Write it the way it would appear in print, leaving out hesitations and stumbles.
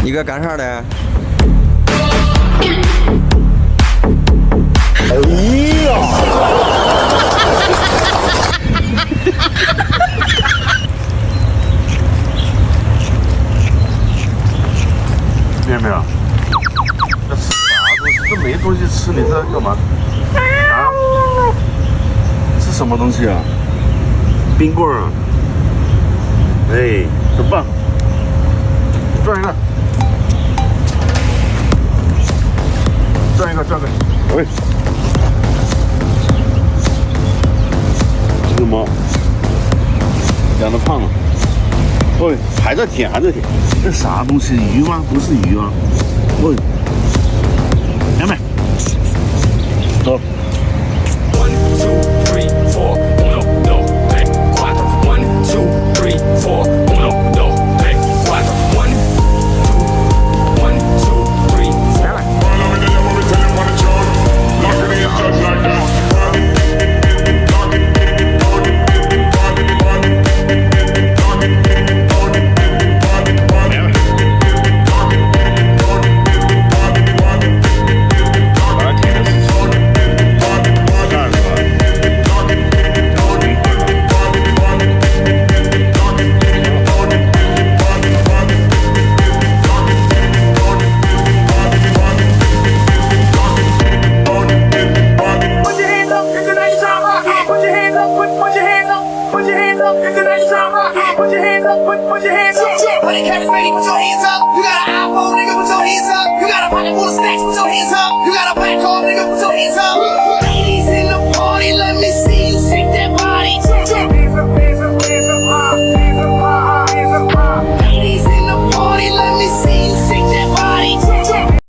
你个干啥的？哎呀！见没有？这是啥东西？这没东西吃，你这干嘛？啊？是什么东西啊？冰棍儿啊？哎，真棒！转一个，转一个，转一个。喂，这个猫养的胖了。喂，还在舔，还在舔。这啥东西？鱼吗？不是鱼啊。喂，妹妹，走。1 2 3 4 1 2 3 4 1 2 3 4 1 2 3 4 1 2 3 Ladies in the party, let me see you sing.